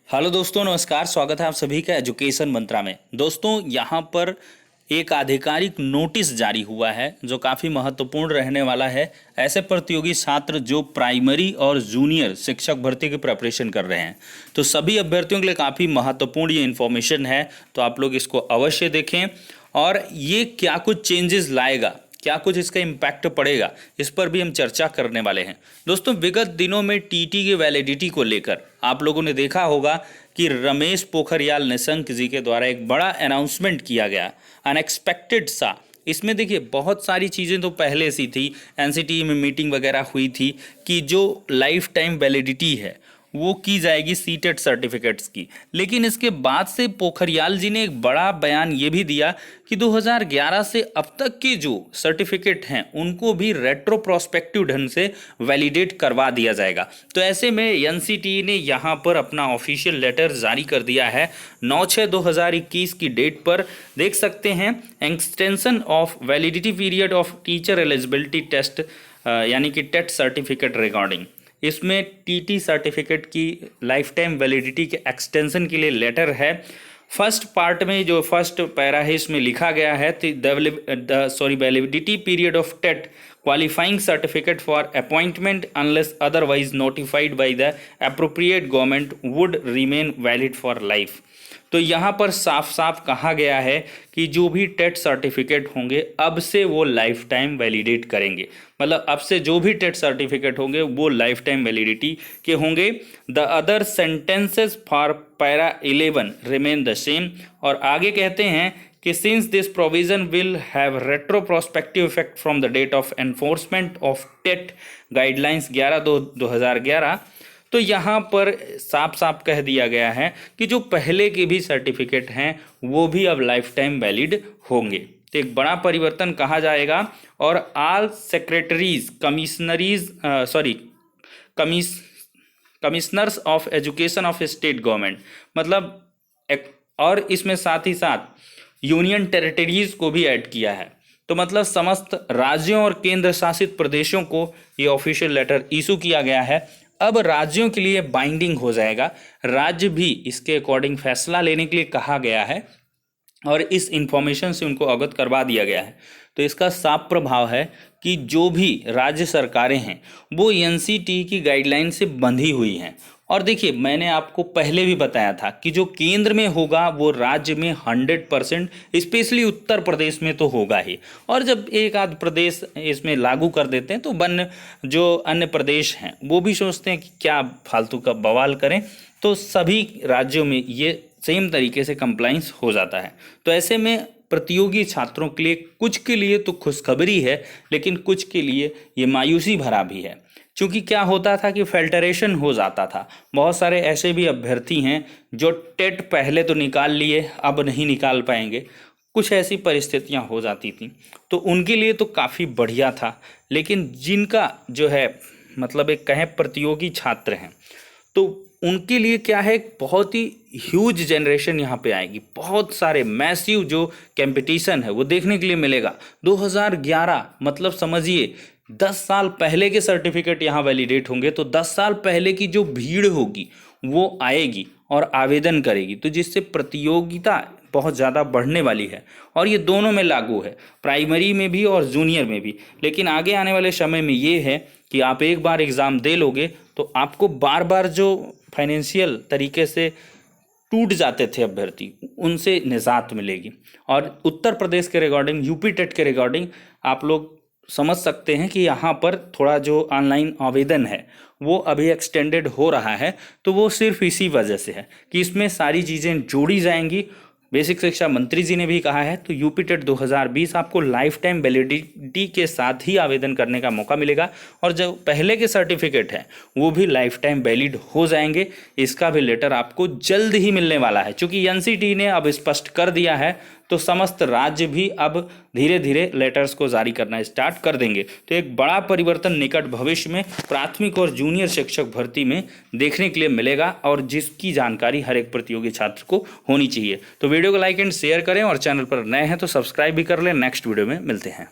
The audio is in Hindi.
हेलो दोस्तों, नमस्कार। स्वागत है आप सभी का एजुकेशन मंत्रा में। दोस्तों, यहाँ पर एक आधिकारिक नोटिस जारी हुआ है जो काफ़ी महत्वपूर्ण रहने वाला है ऐसे प्रतियोगी छात्र जो प्राइमरी और जूनियर शिक्षक भर्ती की प्रिपरेशन कर रहे हैं। तो सभी अभ्यर्थियों के लिए काफ़ी महत्वपूर्ण ये इन्फॉर्मेशन है, तो आप लोग इसको अवश्य देखें। और ये क्या कुछ चेंजेस लाएगा, क्या कुछ इसका इम्पैक्ट पड़ेगा, इस पर भी हम चर्चा करने वाले हैं। दोस्तों, विगत दिनों में टीटी की वैलिडिटी को लेकर आप लोगों ने देखा होगा कि रमेश पोखरियाल निशंक जी के द्वारा एक बड़ा अनाउंसमेंट किया गया, अनएक्सपेक्टेड सा। इसमें देखिए बहुत सारी चीज़ें तो पहले से थी, एनसीटी में मीटिंग वगैरह हुई थी कि जो लाइफ टाइम वैलिडिटी है वो की जाएगी सीटेट सर्टिफिकेट्स की। लेकिन इसके बाद से पोखरियाल जी ने एक बड़ा बयान ये भी दिया कि 2011 से अब तक के जो सर्टिफिकेट हैं उनको भी रेट्रो प्रोस्पेक्टिव ढंग से वैलिडेट करवा दिया जाएगा। तो ऐसे में एनसीटी ने यहाँ पर अपना ऑफिशियल लेटर जारी कर दिया है 9/6/2021 की डेट पर। देख सकते हैं, extension of validity period of teacher eligibility test यानी कि टेट सर्टिफिकेट रिगार्डिंग। इसमें टीटी सर्टिफिकेट की लाइफ टाइम वैलिडिटी के एक्सटेंशन के लिए लेटर है। फर्स्ट पार्ट में जो फर्स्ट पैरा है इसमें लिखा गया है validity period of TET qualifying certificate for appointment unless otherwise notified by the appropriate government would remain valid for life. तो यहाँ पर साफ साफ कहा गया है कि जो भी टेट सर्टिफिकेट होंगे अब से वो लाइफ टाइम वैलिडेट करेंगे। मतलब अब से जो भी टेट सर्टिफिकेट होंगे वो लाइफ टाइम वैलिडिटी के होंगे। The other sentences for para 11 remain the same. और आगे कहते हैं कि since this provision will have retro prospective effect from the date of enforcement of TET guidelines 11/2/2011। तो यहाँ पर साफ साफ कह दिया गया है कि जो पहले के भी सर्टिफिकेट हैं वो भी अब लाइफ टाइम वैलिड होंगे। तो एक बड़ा परिवर्तन कहा जाएगा। और all secretaries commissioners of education of state government, मतलब और इसमें साथ ही साथ यूनियन टेरिटरीज को भी ऐड किया है। तो मतलब समस्त राज्यों और केंद्र शासित प्रदेशों को ये ऑफिशियल लेटर इशू किया गया है। अब राज्यों के लिए बाइंडिंग हो जाएगा, राज्य भी इसके अकॉर्डिंग फैसला लेने के लिए कहा गया है और इस इंफॉर्मेशन से उनको अवगत करवा दिया गया है। तो इसका साफ प्रभाव है कि जो भी राज्य सरकारें हैं वो एनसीटी की गाइडलाइन से बंधी हुई हैं। और देखिए, मैंने आपको पहले भी बताया था कि जो केंद्र में होगा वो राज्य में 100%, स्पेशली उत्तर प्रदेश में तो होगा ही। और जब एक आध प्रदेश इसमें लागू कर देते हैं तो जो अन्य प्रदेश हैं वो भी सोचते हैं कि क्या फालतू का बवाल करें, तो सभी राज्यों में ये सेम तरीके से कंप्लाइंस हो जाता है। तो ऐसे में प्रतियोगी छात्रों के लिए कुछ के लिए तो खुशखबरी है, लेकिन कुछ के लिए ये मायूसी भरा भी है। क्योंकि क्या होता था कि फिल्टरेशन हो जाता था। बहुत सारे ऐसे भी अभ्यर्थी हैं जो टेट पहले तो निकाल लिए, अब नहीं निकाल पाएंगे, कुछ ऐसी परिस्थितियां हो जाती थी। तो उनके लिए तो काफ़ी बढ़िया था। लेकिन जिनका जो है मतलब एक कहें प्रतियोगी छात्र हैं तो उनके लिए क्या है, बहुत ही ह्यूज जनरेशन यहाँ पे आएगी। बहुत सारे मैसिव जो कंपटीशन है वो देखने के लिए मिलेगा। 2011 मतलब समझिए 10 साल पहले के सर्टिफिकेट यहाँ वैलिडेट होंगे। तो 10 साल पहले की जो भीड़ होगी वो आएगी और आवेदन करेगी, तो जिससे प्रतियोगिता बहुत ज़्यादा बढ़ने वाली है। और ये दोनों में लागू है, प्राइमरी में भी और जूनियर में भी। लेकिन आगे आने वाले समय में ये है कि आप एक बार एग्ज़ाम दे लोगे तो आपको बार बार जो फाइनेंशियल तरीके से टूट जाते थे अभ्यर्थी, उनसे निजात मिलेगी। और उत्तर प्रदेश के रिगार्डिंग, यूपी टेट के रिगार्डिंग आप लोग समझ सकते हैं कि यहाँ पर थोड़ा जो ऑनलाइन आवेदन है वो अभी एक्सटेंडेड हो रहा है। तो वो सिर्फ इसी वजह से है कि इसमें सारी चीज़ें जोड़ी जाएंगी। बेसिक शिक्षा मंत्री जी ने भी कहा है। तो यूपी टेट 2020 आपको लाइफ टाइम वैलिडिटी के साथ ही आवेदन करने का मौका मिलेगा। और जो पहले के सर्टिफिकेट हैं वो भी लाइफ टाइम वैलिड हो जाएंगे। इसका भी लेटर आपको जल्द ही मिलने वाला है। चूँकि एनसीटी ने अब स्पष्ट कर दिया है तो समस्त राज्य भी अब धीरे धीरे लेटर्स को जारी करना स्टार्ट कर देंगे। तो एक बड़ा परिवर्तन निकट भविष्य में प्राथमिक और जूनियर शिक्षक भर्ती में देखने के लिए मिलेगा, और जिसकी जानकारी हर एक प्रतियोगी छात्र को होनी चाहिए। तो वीडियो को लाइक एंड शेयर करें और चैनल पर नए हैं तो सब्सक्राइब भी कर लें। नेक्स्ट वीडियो में मिलते हैं।